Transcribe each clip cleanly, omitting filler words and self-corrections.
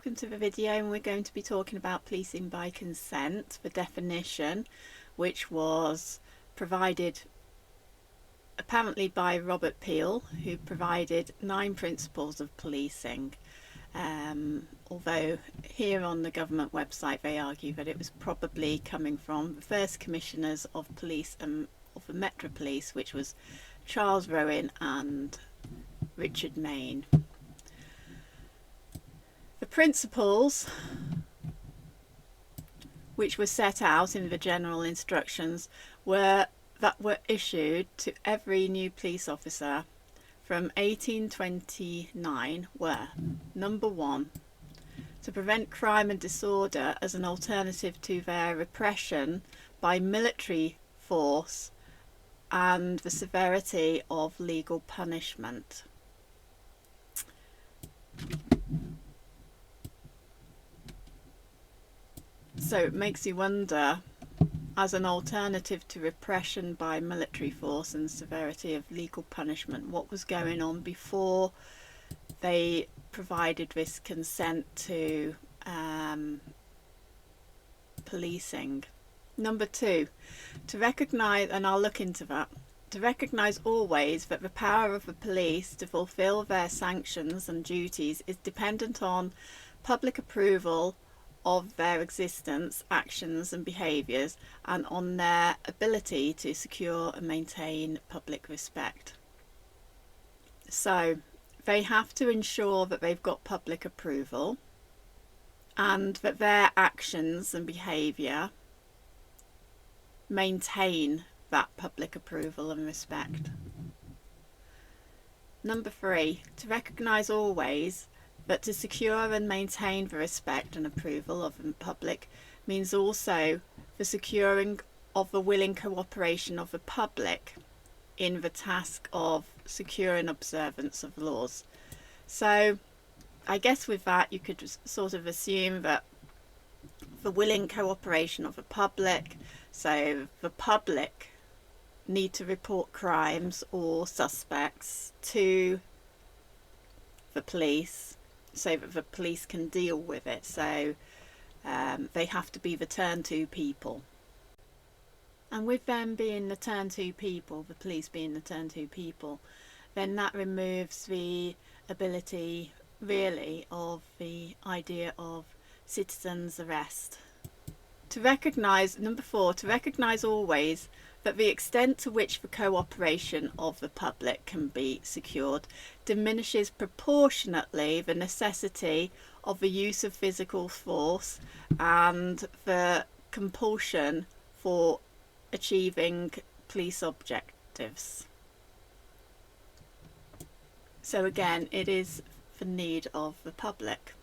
welcome to the video, and we're going to be talking about policing by consent, the definition, which was provided apparently by Robert Peel, who provided 9 principles of policing, although here on the government website they argue that it was probably coming from the first commissioners of police and of the Metro Police, which was Charles Rowan and Richard Mayne. The principles which were set out in the general instructions were issued to every new police officer from 1829 were: number 1, to prevent crime and disorder as an alternative to their repression by military force and the severity of legal punishment. So it makes you wonder, as an alternative to repression by military force and severity of legal punishment, what was going on before they provided this consent to policing. Number 2, to recognise, and I'll look into that, to recognise always that the power of the police to fulfil their sanctions and duties is dependent on public approval of their existence, actions and behaviours, and on their ability to secure and maintain public respect. So they have to ensure that they've got public approval and that their actions and behaviour maintain that public approval and respect. Number 3, to recognise always that to secure and maintain the respect and approval of the public means also the securing of the willing cooperation of the public in the task of securing observance of laws. So I guess with that you could sort of assume that the willing cooperation of the public, so the public need to report crimes or suspects to the police so that the police can deal with it. So they have to be the turn-to people. And with them being the turn-to people, the police being the turn-to people, then that removes the ability really of the idea of citizens' arrest. To recognise, number 4, to recognise always that the extent to which the cooperation of the public can be secured diminishes proportionately the necessity of the use of physical force and the compulsion for achieving police objectives. So again, it is the need of the public.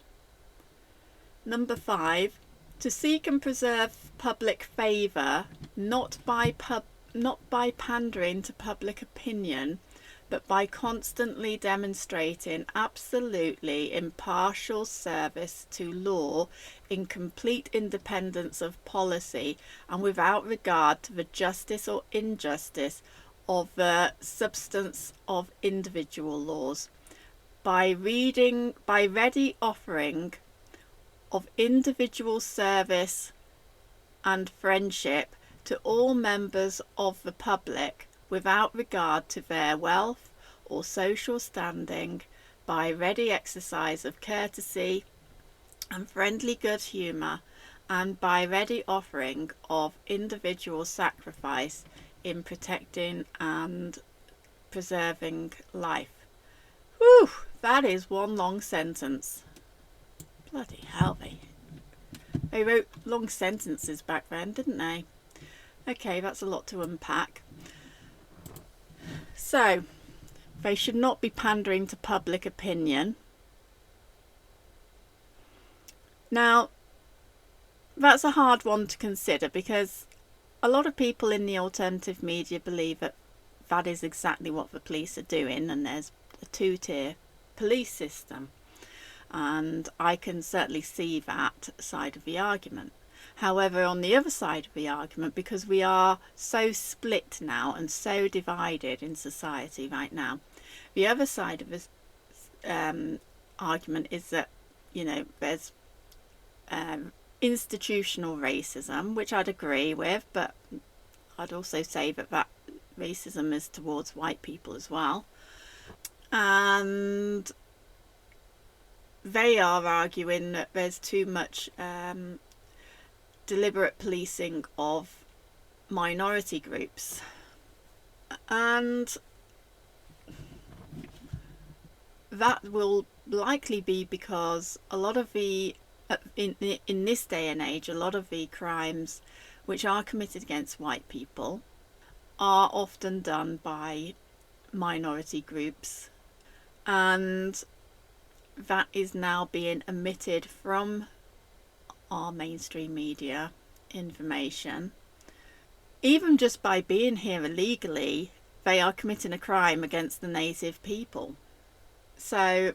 Number 5, to seek and preserve public favour, not by pandering to public opinion, but by constantly demonstrating absolutely impartial service to law in complete independence of policy and without regard to the justice or injustice of the substance of individual laws, by ready offering of individual service and friendship to all members of the public without regard to their wealth or social standing, by ready exercise of courtesy and friendly good humour, and by ready offering of individual sacrifice in protecting and preserving life. Whew, that is one long sentence. Bloody hell, they wrote long sentences back then, didn't they? Okay, that's a lot to unpack. So, they should not be pandering to public opinion. Now, that's a hard one to consider because a lot of people in the alternative media believe that that is exactly what the police are doing, and there's a 2-tier police system. And I can certainly see that side of the argument. However, on the other side of the argument, because we are so split now and so divided in society right now, the other side of this argument is that, you know, there's institutional racism, which I'd agree with, but I'd also say that racism is towards white people as well. And they are arguing that there's too much deliberate policing of minority groups. And that will likely be because a lot of the in this day and age, a lot of the crimes which are committed against white people are often done by minority groups, and that is now being omitted from our mainstream media information. Even just by being here illegally, they are committing a crime against the native people. So,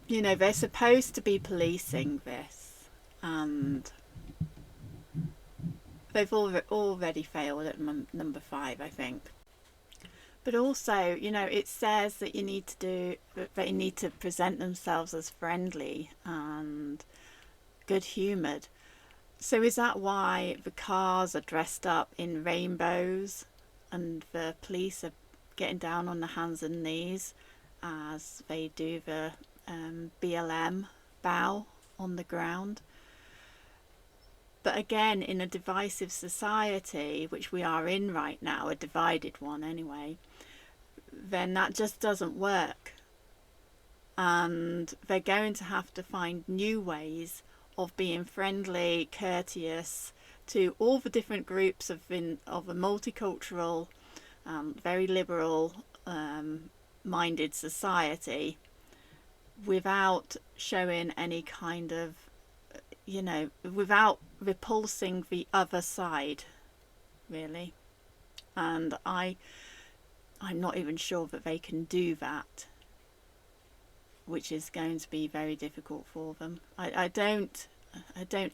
you know, they're supposed to be policing this, and they've already failed at number 5, I think. But also, you know, it says that they need to present themselves as friendly and good-humoured. So is that why the cars are dressed up in rainbows and the police are getting down on their hands and knees as they do the BLM bow on the ground? But again, in a divisive society, which we are in right now, a divided one anyway, then that just doesn't work. And they're going to have to find new ways of being friendly, courteous to all the different groups of a multicultural, very liberal minded society, without showing any kind of, you know, without repulsing the other side, really. And I'm not even sure that they can do that, which is going to be very difficult for them. I don't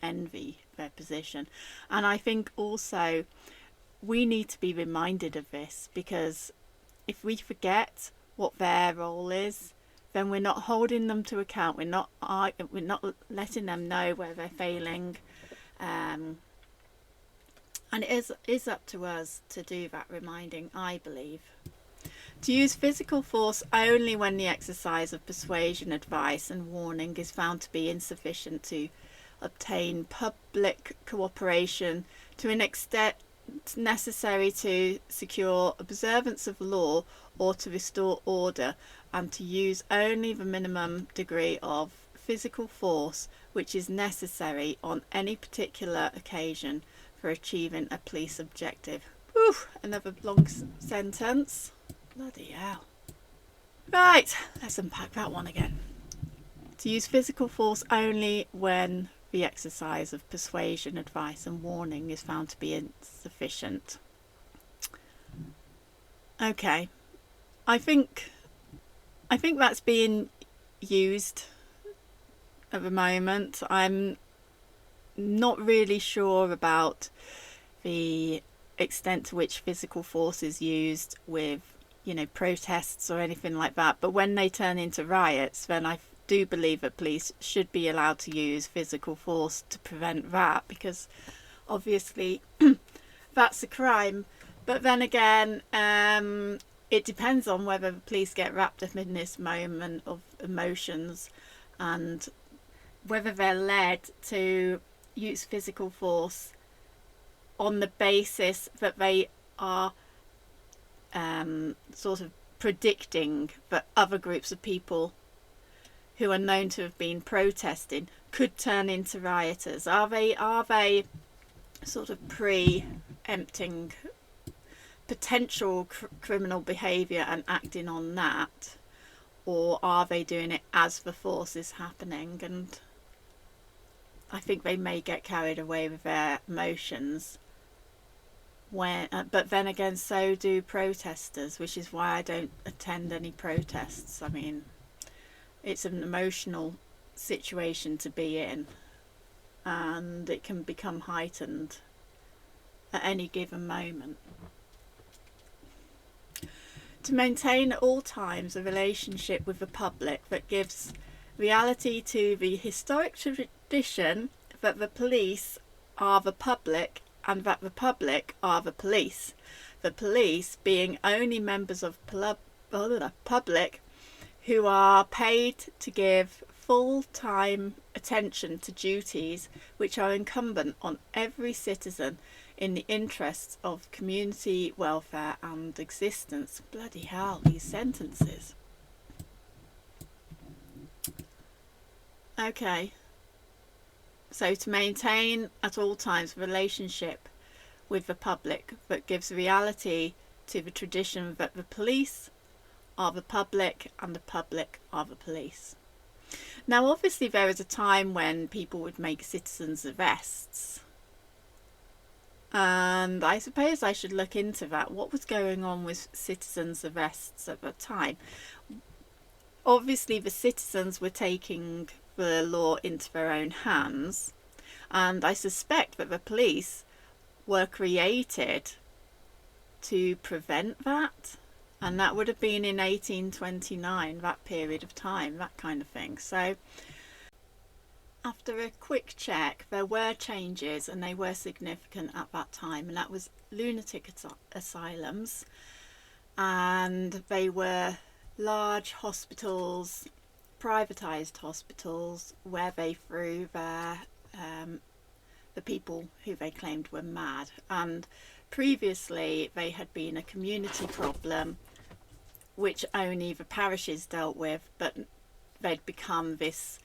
envy their position. And I think also we need to be reminded of this, because if we forget what their role is, then we're not holding them to account. We're not letting them know where they're failing, and it is up to us to do that reminding, I believe. To use physical force only when the exercise of persuasion, advice and warning is found to be insufficient to obtain public cooperation to an extent necessary to secure observance of law or to restore order, and to use only the minimum degree of physical force which is necessary on any particular occasion for achieving a police objective. Whew, another long sentence. Bloody hell. Right, let's unpack that one again. To use physical force only when the exercise of persuasion, advice and warning is found to be insufficient. Okay, I think that's being used at the moment. I'm not really sure about the extent to which physical force is used with, you know, protests or anything like that. But when they turn into riots, then I do believe that police should be allowed to use physical force to prevent that, because obviously that's a crime. But then again, it depends on whether the police get wrapped up in this moment of emotions and whether they're led to use physical force on the basis that they are sort of predicting that other groups of people who are known to have been protesting could turn into rioters. Are they sort of preempting potential criminal behaviour and acting on that, or are they doing it as the force is happening? And I think they may get carried away with their emotions but then again, so do protesters, which is why I don't attend any protests. I mean, it's an emotional situation to be in, and it can become heightened at any given moment. To maintain at all times a relationship with the public that gives reality to the historic tradition that the police are the public and that the public are the police. The police being only members of the public who are paid to give full-time attention to duties which are incumbent on every citizen in the interests of community welfare and existence. Bloody hell, these sentences. Okay. So to maintain at all times a relationship with the public that gives reality to the tradition that the police are the public and the public are the police. Now obviously there was a time when people would make citizens' arrests, and I suppose I should look into that. What was going on with citizens' arrests at the time? Obviously the citizens were taking the law into their own hands, and I suspect that the police were created to prevent that, and that would have been in 1829, that period of time, that kind of thing. So after a quick check, there were changes, and they were significant at that time, and that was lunatic asylums, and they were large hospitals, privatised hospitals, where they threw their the people who they claimed were mad. And previously they had been a community problem which only the parishes dealt with, but they'd become this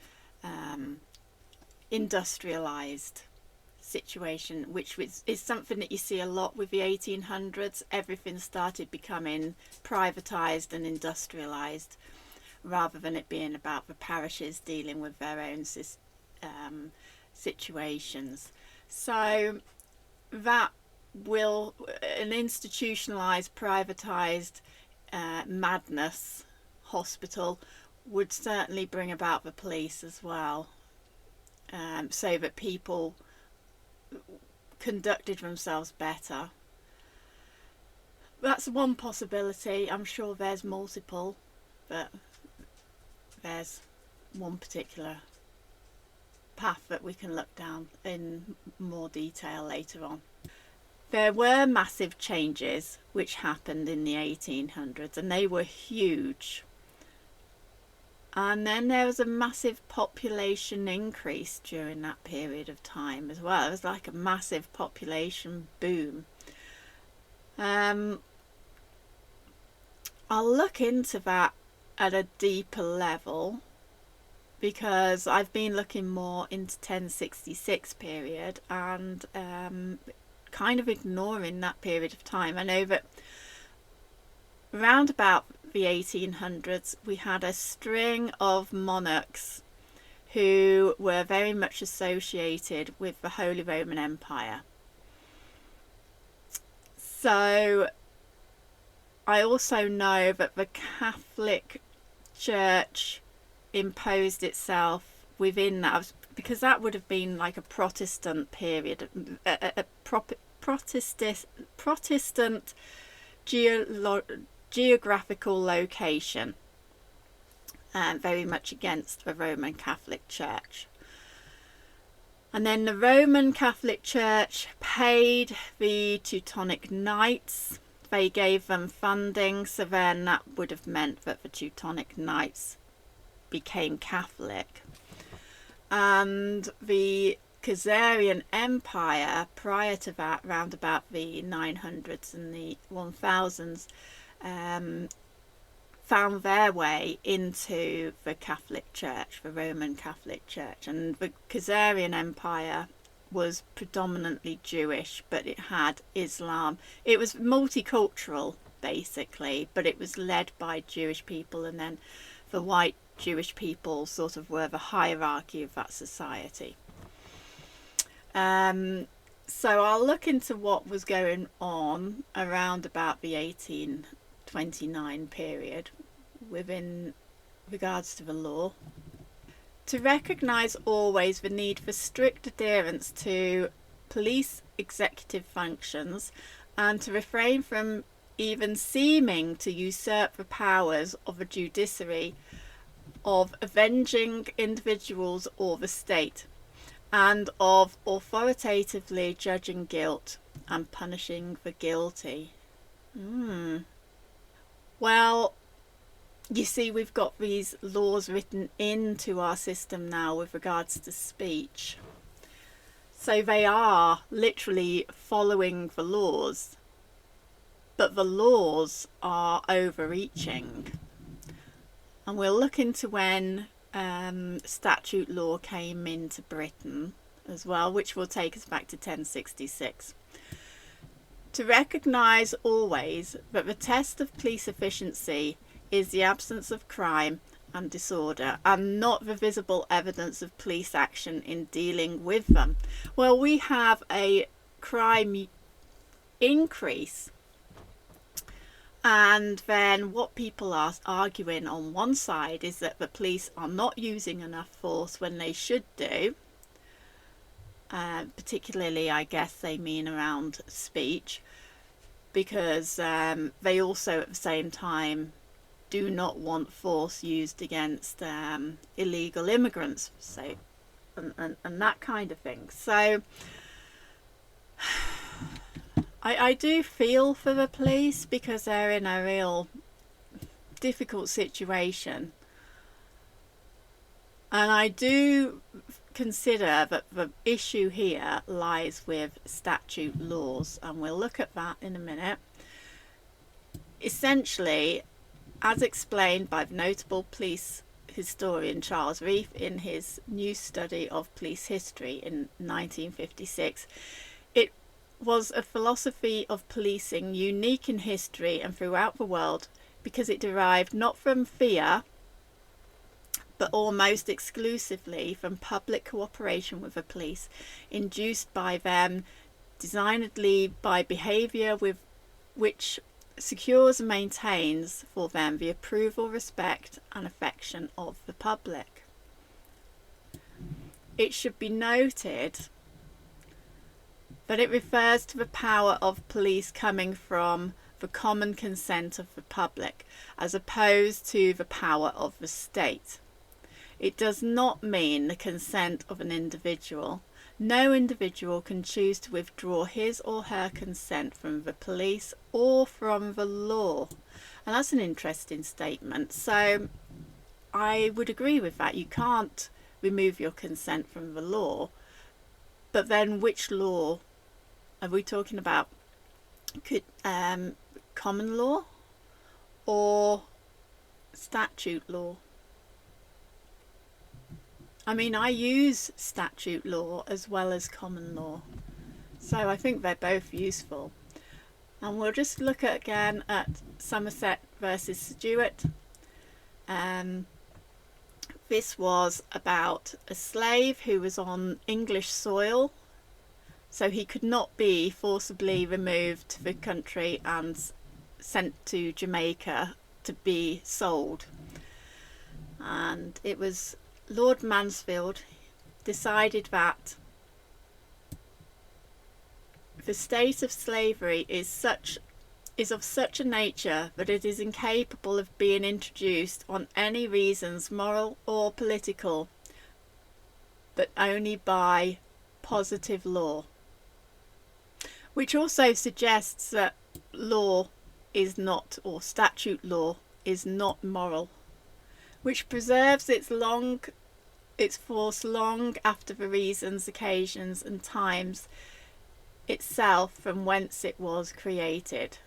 industrialised situation, which is something that you see a lot with the 1800s. Everything started becoming privatised and industrialised, rather than it being about the parishes dealing with their own situations. So that will, an institutionalised, privatised madness hospital would certainly bring about the police as well, so that people conducted themselves better. That's one possibility. I'm sure there's multiple, but there's one particular path that we can look down in more detail later on. There were massive changes which happened in the 1800s, and they were huge. And then there was a massive population increase during that period of time as well. It was like a massive population boom. I'll look into that at a deeper level, because I've been looking more into 1066 period and kind of ignoring that period of time. I know that around about the 1800s we had a string of monarchs who were very much associated with the Holy Roman Empire. So I also know that the Catholic Church imposed itself within that, because that would have been like a Protestant period, a Protestant geographical location, very much against the Roman Catholic Church. And then the Roman Catholic Church paid the Teutonic Knights. They gave them funding, so then that would have meant that the Teutonic Knights became Catholic. And the Khazarian Empire, prior to that, round about the 900s and the 1000s, found their way into the Catholic Church, the Roman Catholic Church. And the Khazarian Empire was predominantly Jewish, but it had Islam. It was multicultural basically, but it was led by Jewish people, and then the white Jewish people sort of were the hierarchy of that society. So I'll look into what was going on around about the 1829 period within regards to the law. To recognise always the need for strict adherence to police executive functions, and to refrain from even seeming to usurp the powers of a judiciary of avenging individuals or the state, and of authoritatively judging guilt and punishing the guilty. Well, you see, we've got these laws written into our system now with regards to speech. So they are literally following the laws, but the laws are overreaching. And we'll look into when statute law came into Britain as well, which will take us back to 1066. To recognise always that the test of police efficiency is the absence of crime and disorder, and not the visible evidence of police action in dealing with them. Well, we have a crime increase, and then what people are arguing on one side is that the police are not using enough force when they should do. Particularly, I guess they mean around speech, because they also at the same time do not want force used against illegal immigrants, so and that kind of thing. So I do feel for the police, because they're in a real difficult situation, and I do consider that the issue here lies with statute laws, and we'll look at that in a minute. Essentially, as explained by the notable police historian Charles Reef in his new study of police history in 1956, it was a philosophy of policing unique in history and throughout the world, because it derived not from fear, but almost exclusively from public cooperation with the police, induced by them, designedly by behaviour with which secures and maintains for them the approval, respect and affection of the public. It should be noted that it refers to the power of police coming from the common consent of the public, as opposed to the power of the state. It does not mean the consent of an individual. No individual can choose to withdraw his or her consent from the police or from the law. And that's an interesting statement. So I would agree with that. You can't remove your consent from the law. But then which law are we talking about? Common law or statute law? I mean, I use statute law as well as common law, so I think they're both useful. And we'll just look again at Somerset versus Stewart. This was about a slave who was on English soil, so he could not be forcibly removed to the country and sent to Jamaica to be sold. And it was Lord Mansfield decided that the state of slavery is of such a nature that it is incapable of being introduced on any reasons, moral or political, but only by positive law. Which also suggests that law is not, or statute law is not moral, which preserves its force long after the reasons, occasions and times itself from whence it was created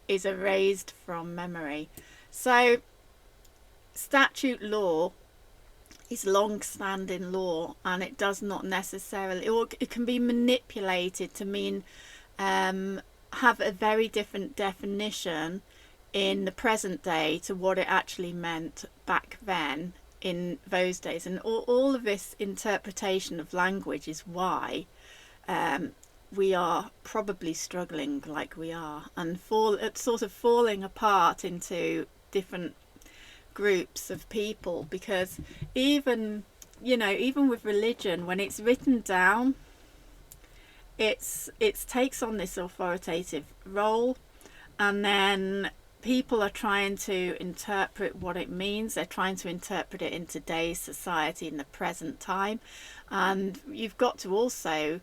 is erased from memory. So statute law is long-standing law, and it does not necessarily, or it can be manipulated to mean have a very different definition in the present day to what it actually meant back then in those days. And all of this interpretation of language is why we are probably struggling like we are, and sort of falling apart into different groups of people, because even with religion, when it's written down, it takes on this authoritative role, and then people are trying to interpret what it means. They're trying to interpret it in today's society, in the present time. And you've got to also,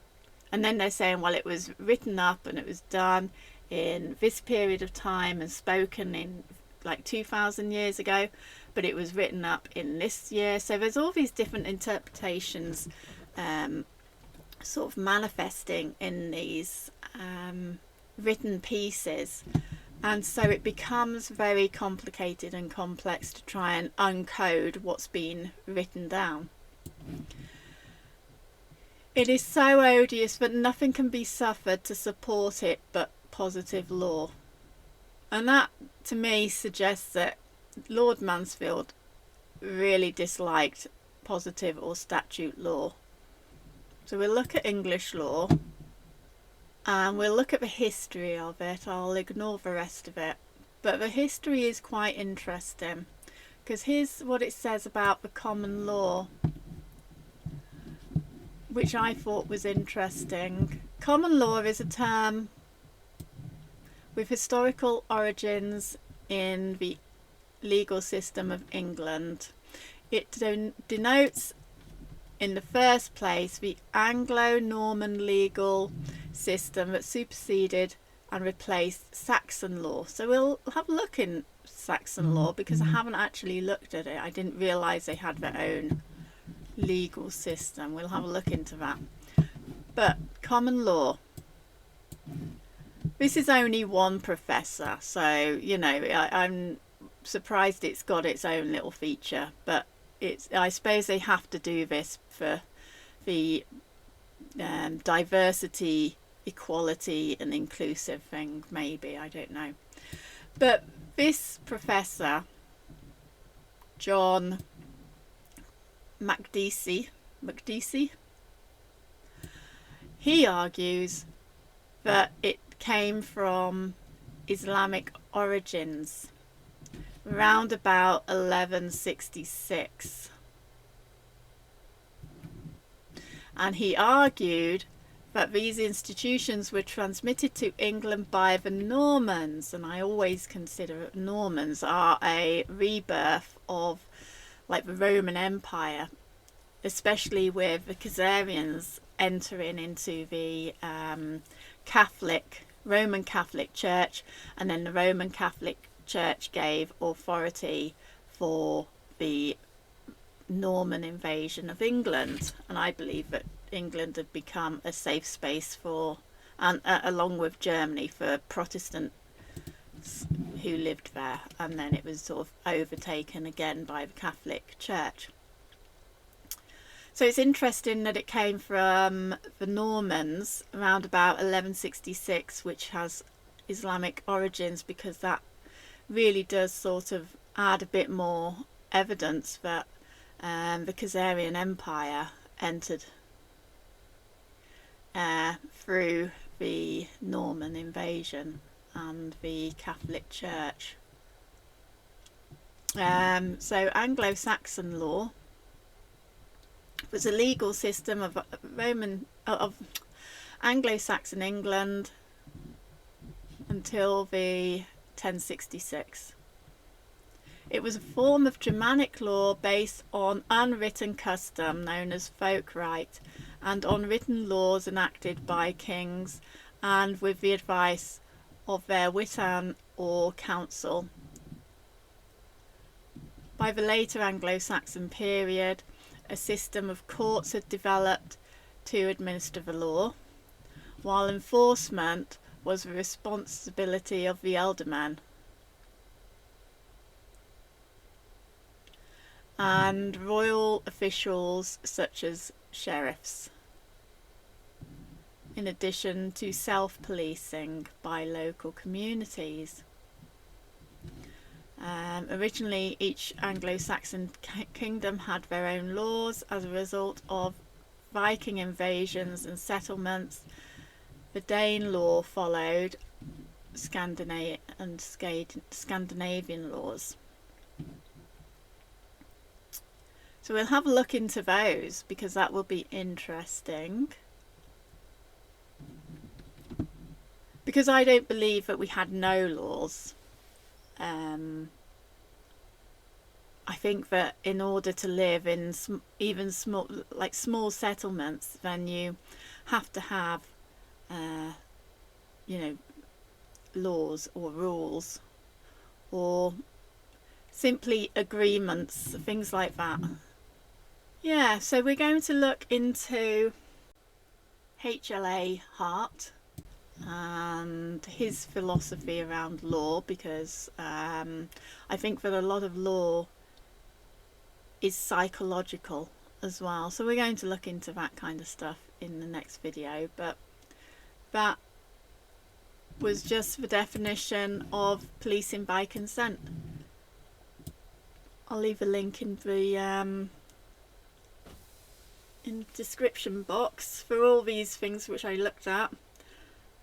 and then they're saying, well, it was written up and it was done in this period of time and spoken in like 2,000 years ago, but it was written up in this year. So there's all these different interpretations sort of manifesting in these written pieces. And so it becomes very complicated and complex to try and uncode what's been written down. It is so odious that nothing can be suffered to support it but positive law. And that, to me, suggests that Lord Mansfield really disliked positive or statute law. So we'll look at English law and we'll look at the history of it. I'll ignore the rest of it. But the history is quite interesting, because here's what it says about the common law, which I thought was interesting. Common law is a term with historical origins in the legal system of England. It denotes, in the first place, the Anglo-Norman legal system that superseded and replaced Saxon law. So we'll have a look in Saxon law, because I haven't actually looked at it. I didn't realise they had their own legal system. We'll have a look into that. But common law. This is only one professor, so, you know, I'm surprised it's got its own little feature, but I suppose they have to do this for the diversity, equality and inclusive thing, maybe, I don't know. But this professor, John Makdisi, he argues that it came from Islamic origins round about 1166, and he argued that these institutions were transmitted to England by the Normans, and I always consider Normans are a rebirth of like the Roman Empire, especially with the Khazarians entering into the Roman Catholic Church, and then the Roman Catholic Church gave authority for the Norman invasion of England, and I believe that England had become a safe space for, and along with Germany, for Protestants who lived there, and then it was sort of overtaken again by the Catholic Church. So it's interesting that it came from the Normans around about 1166, which has Islamic origins, because that really does sort of add a bit more evidence that the Khazarian Empire entered through the Norman invasion and the Catholic Church. So Anglo-Saxon law was a legal system of Anglo-Saxon England until the 1066. It was a form of Germanic law based on unwritten custom known as folk right, and on written laws enacted by kings and with the advice of their witan or council. By the later Anglo-Saxon period, a system of courts had developed to administer the law, while enforcement was the responsibility of the alderman and royal officials such as sheriffs, in addition to self-policing by local communities. Originally, each Anglo-Saxon kingdom had their own laws as a result of Viking invasions and settlements. The Dane law followed Scandinavian laws. So we'll have a look into those, because that will be interesting. Because I don't believe that we had no laws. I think that in order to live in even small settlements, then you have to have, you know, laws or rules or simply agreements, things like that. Yeah, so we're going to look into HLA Hart and his philosophy around law, because I think that a lot of law is psychological as well. So we're going to look into that kind of stuff in the next video, but that was just the definition of policing by consent. I'll leave a link in the description box for all these things which I looked at,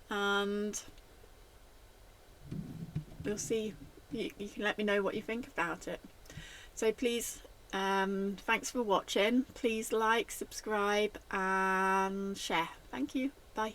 and we'll see. You can let me know what you think about it. So please, thanks for watching. Please like, subscribe and share. Thank you. Bye.